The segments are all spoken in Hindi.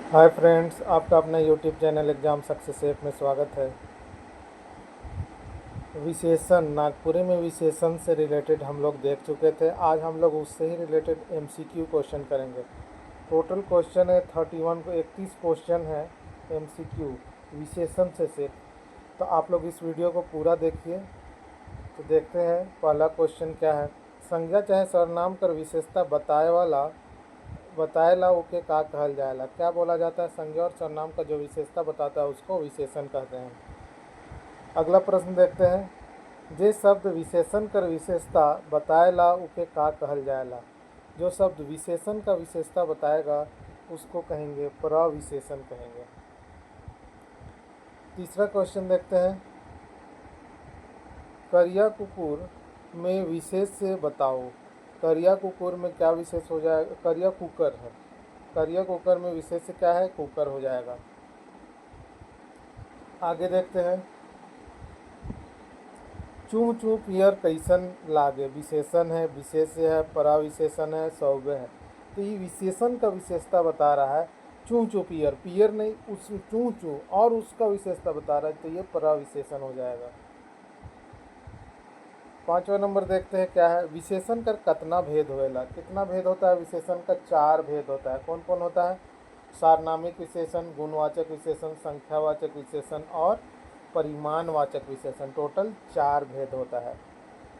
हाय फ्रेंड्स, आपका अपना YouTube channel exam success app में स्वागत है। विशेषण नागपुरी में विशेषण से रिलेटेड हम लोग देख चुके थे। आज हम लोग उससे ही रिलेटेड एमसीक्यू क्वेश्चन करेंगे। टोटल क्वेश्चन है 31 को 31 क्वेश्चन है एमसीक्यू विशेषण से सिर्फ। तो आप लोग इस वीडियो को पूरा देखिए। तो देखते हैं पहला क्वेश्चन क्या है। संज्ञा चाहे सर्वनाम कर विशेषता बताएला ओके का कहल जाएला। क्या बोला जाता है? संज्ञा और सर्वनाम का जो विशेषता बताता है उसको विशेषण कहते हैं। अगला प्रश्न देखते हैं। जे शब्द विशेषण कर विशेषता बताएला उके का कहल जाएला। जो शब्द विशेषण का विशेषता बताएगा उसको कहेंगे प्रविशेषण कहेंगे। तीसरा क्वेश्चन देखते हैं। करिया कुकुर में विशेष से बताओ। करिया कुकुर में क्या विशेष हो जाएगा? करिया कुकर है। करिया कुकर में विशेष से क्या है? कुकर हो जाएगा। आगे देखते हैं। चूँ चूँ पियर कैसन लागे विशेषण है, विशेष है, पराविशेषण है, सौव्य है। तो ये विशेषण का विशेषता बता रहा है। चूँ चूँ पियर, पियर नहीं, उस चूँ चूँ और उसका विशेषता बता रहा है, तो ये पराविशेषण हो जाएगा। पांचवा नंबर देखते हैं क्या है। विशेषण का कितना भेद होएला? कितना भेद होता है विशेषण का? 4 भेद होता है। कौन कौन होता है? सारनामिक विशेषण, गुणवाचक विशेषण, संख्यावाचक विशेषण और परिमाणवाचक विशेषण। टोटल 4 भेद होता है।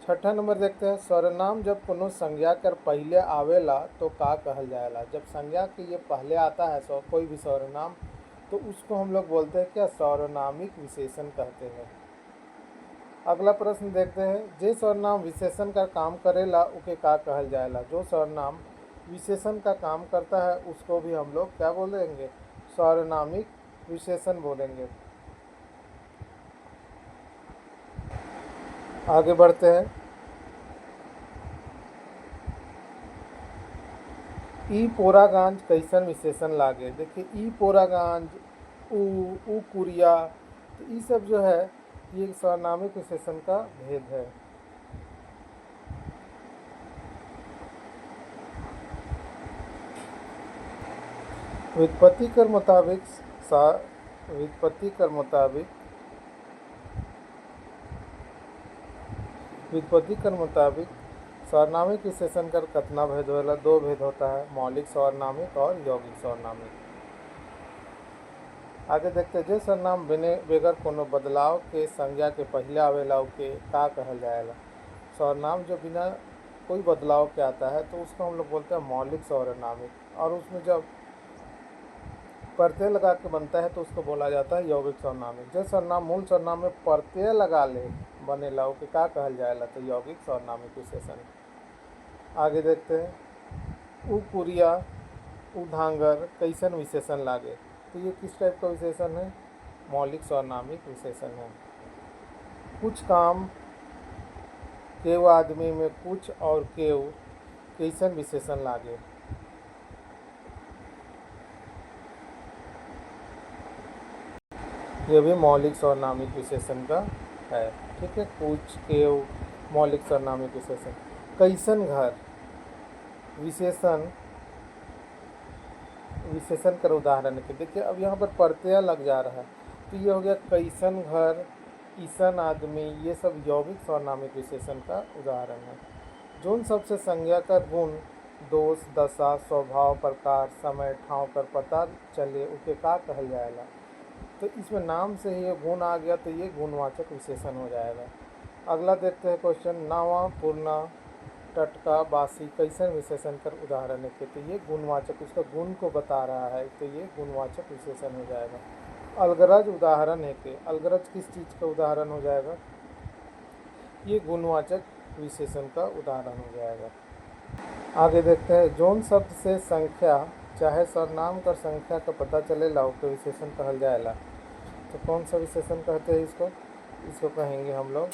छठा नंबर देखते हैं। सर्वनाम जब कोनो संज्ञा कर पहले आवेला तो का कहल जाएला। जब संज्ञा के ये पहले आता है कोई भी सर्वनाम, तो उसको हम लोग बोलते हैं क्या? सर्वनामिक विशेषण कहते हैं। अगला प्रश्न देखते हैं। जे सर्वनाम विशेषण का काम करेला उके का कहल जाएला। जो सर्वनाम विशेषण का काम करता है उसको भी हम लोग क्या बोलेंगे? सर्वनामिक विशेषण बोलेंगे। आगे बढ़ते हैं। ई पोरागांज कैसन विशेषण लागे? देखिए, ई पोरागांज, ऊ कुरिया, तो ये सब जो है ये सर्वनामिक विशेषण का भेद है। व्युत्पत्ति कर मुताबिक व्युत्पत्ति कर मुताबिक व्युत्पत्ति कर मुताबिक सर्वनामिक विशेषण कर कितना भेद होला? 2 भेद होता है, मौलिक सर्वनामिक और यौगिक सर्वनामिक। आगे देखते हैं। जे सर्वनाम बेगर कोनो बदलाव के संज्ञा के पहले आवेला उके का कहल जाएला। सर्वनाम जो बिना कोई बदलाव के आता है तो उसको हम लोग बोलते हैं मौलिक सर्वनामिक, और उसमें जब प्रत्यय लगा के बनता है तो उसको बोला जाता है यौगिक सर्वनामिक। जो सर्वनाम मूल सर्वनाम में प्रत्यय लगा ले बनेला उके का कहल जाएला? तो यौगिक सर्वनामिक विशेषण। आगे देखते हैं। उ कुरिया, उ धांगर कैसन विशेषण लागे? तो ये किस टाइप का विशेषण है? मौलिक सर्वनामिक विशेषण है। कुछ काम केव आदमी में कुछ और केव कैसन विशेषण लागे? ये भी मौलिक सर्वनामिक विशेषण का है। ठीक है, कुछ केव मौलिक सर्वनामिक विशेषण। कैसन घर विशेषण कर उदाहरण के देखिए। अब यहाँ पर प्रत्यय लग जा रहा है तो ये हो गया कैसन घर, ईसन आदमी, ये सब यौगिक सर्वनामिक विशेषण का उदाहरण है। जोन सबसे संज्ञा का गुण, दोष, दशा, स्वभाव, प्रकार, समय, ठाव कर पता चले उके का कहल जाएगा। तो इसमें नाम से ही ये गुण आ गया तो ये गुणवाचक विशेषण हो जाएगा। अगला देखते हैं क्वेश्चन। नवा, पूर्णा, टटका, बासी कैसन विशेषण कर उदाहरण है? तो ये गुणवाचक, उसका गुण को बता रहा है तो ये गुणवाचक विशेषण हो जाएगा। अलगरज उदाहरण है कि अलगरज किस चीज़ का उदाहरण हो जाएगा? ये गुणवाचक विशेषण का उदाहरण हो जाएगा। आगे देखते हैं। जोन शब्द से संख्या चाहे सर्वनाम कर संख्या का पता चलेला उसके विशेषण कहल जाएला। तो कौन सा विशेषण कहते हैं इसको कहेंगे हम लोग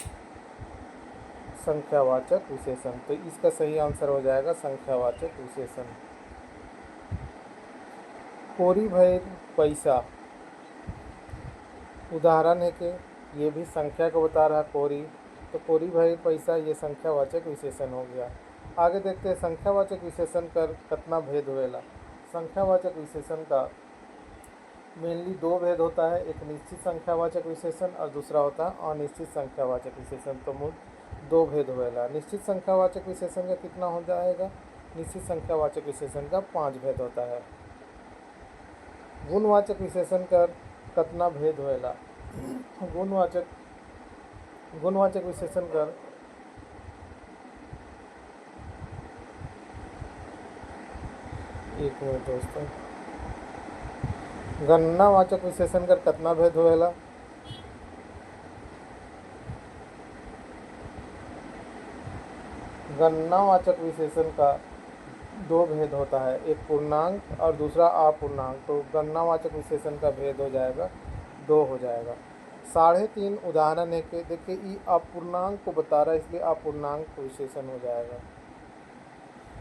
संख्यावाचक विशेषण। तो इसका सही आंसर हो जाएगा संख्यावाचक विशेषण। कोरी भैर पैसा उदाहरण है कि ये भी संख्या को बता रहा कोरी, तो कोरी भैर पैसा ये संख्यावाचक विशेषण हो गया। आगे देखते हैं। संख्यावाचक विशेषण कर कितना भेद होएला? संख्यावाचक विशेषण का मेनली दो भेद होता है, एक निश्चित संख्यावाचक विशेषण और दूसरा होता है अनिश्चित संख्यावाचक विशेषण। तो मूल दो भेद होएगा। निश्चित संख्यावाचक विशेषण का कितना हो जाएगा? निश्चित संख्यावाचक विशेषण का 5 भेद होता है। गुणवाचक विशेषण का कितना भेद होएगा? गुणवाचक विशेषण का एक मिनट दोस्तों, गणनावाचक विशेषण का कितना भेद होएगा? गणनावाचक विशेषण का दो भेद होता है, एक पूर्णांक और दूसरा अपूर्णांक। तो गणनावाचक विशेषण का भेद हो जाएगा, दो हो जाएगा। 3.5 उदाहरण है कि देखिए ये अपूर्णांक को बता रहा है, इसलिए अपूर्णांक विशेषण हो जाएगा।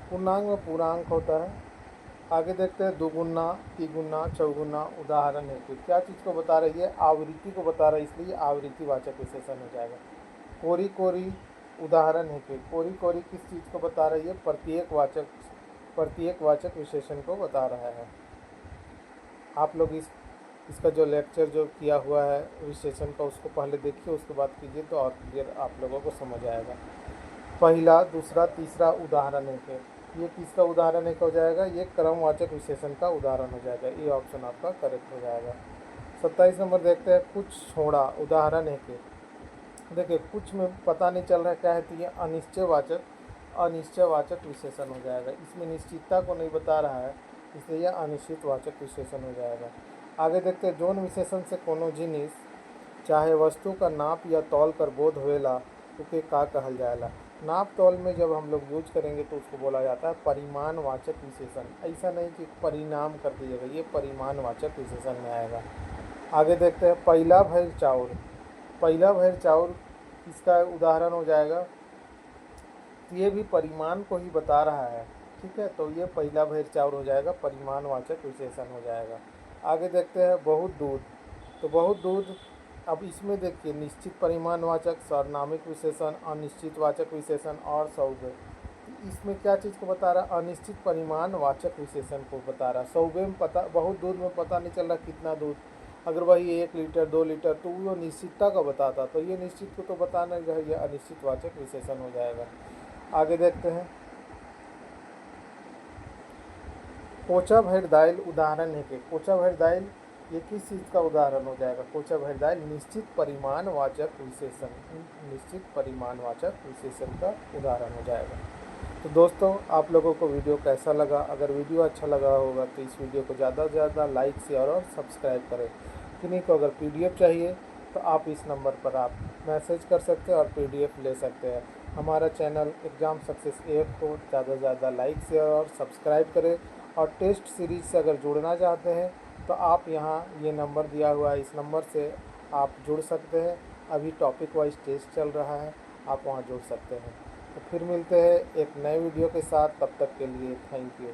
पूर्णांक में पूर्णांक होता है। आगे देखते हैं दुगुना, तिगुना, चौगुना उदाहरण है कि क्या चीज़ को बता रही है? आवृत्ति को बता रहा है, इसलिए आवृत्तिवाचक विशेषण हो जाएगा। कोरी कोरी उदाहरण है कि कोरी कोरी किस चीज़ को बता रही है? प्रत्येकवाचक विशेषण को बता रहा है। आप लोग इसका जो लेक्चर जो किया हुआ है विशेषण का, उसको पहले देखिए, उसके बाद कीजिए तो और क्लियर आप लोगों को समझ आएगा। पहला, दूसरा, तीसरा उदाहरण है कि ये किसका उदाहरण है हो जाएगा? ये क्रमवाचक विशेषण का उदाहरण हो जाएगा। ये ऑप्शन आपका करेक्ट हो जाएगा। 27 नंबर देखते हैं, कुछ छोड़ा उदाहरण है कि देखिए कुछ में पता नहीं चल रहा है क्या है, तो ये अनिश्चयवाचक विशेषण हो जाएगा। इसमें निश्चितता को नहीं बता रहा है, इसलिए यह अनिश्चितवाचक विशेषण हो जाएगा। आगे देखते हैं, जोन विशेषण से कोनो जिनिस चाहे वस्तु का नाप या तौल कर बोध होएला उके का कहल जाएला। नाप तौल में जब हम लोग यूज करेंगे तो उसको बोला जाता है परिमाणवाचक विशेषण। ऐसा नहीं कि परिणाम कर दीजिएगा, ये परिमाणवाचक विशेषण में आएगा। आगे देखते हैं, पहला भैर चाउर। पहला भैर चाउर इसका उदाहरण हो जाएगा। तो ये भी परिमाण को ही बता रहा है, ठीक है। तो ये पहला भैर चाउर हो जाएगा, परिमाणवाचक विशेषण हो जाएगा। आगे देखते हैं, बहुत दूध। तो बहुत दूध, अब इसमें देखिए निश्चित परिमाणवाचक, सार्वनामिक विशेषण, अनिश्चितवाचक विशेषण और सौवे। इसमें क्या चीज़ को बता रहा है? अनिश्चित परिमाणवाचक विशेषण को बता रहा है। सौवे में पता, बहुत दूध में पता नहीं चल रहा कितना दूध, अगर वही 1 लीटर 2 लीटर तो वो निश्चितता का बताता, तो ये निश्चित को तो बता नहीं रहा, ये अनिश्चितवाचक विशेषण हो जाएगा। आगे देखते हैं, कोचा भैर दाइल उदाहरण है कि कोचा भैर दाइल ये किस चीज़ का उदाहरण हो जाएगा? कोचा भैर दाइल निश्चित परिमाणवाचक विशेषण, निश्चित परिमाणवाचक विशेषण का उदाहरण हो जाएगा। तो दोस्तों आप लोगों को वीडियो कैसा लगा? अगर वीडियो अच्छा लगा होगा तो इस वीडियो को ज़्यादा से ज़्यादा लाइक, शेयर और सब्सक्राइब करें। किन्हीं को अगर PDF चाहिए तो आप इस नंबर पर आप मैसेज कर सकते हैं और PDF ले सकते हैं। हमारा चैनल एग्ज़ाम सक्सेस ऐप को ज़्यादा से ज़्यादा लाइक, शेयर और सब्सक्राइब करें। और टेस्ट सीरीज से अगर जुड़ना चाहते हैं तो आप यहाँ ये नंबर दिया हुआ है, इस नंबर से आप जुड़ सकते हैं। अभी टॉपिक वाइज टेस्ट चल रहा है, आप वहाँ जुड़ सकते हैं। तो फिर मिलते हैं एक नए वीडियो के साथ, तब तक के लिए थैंक यू।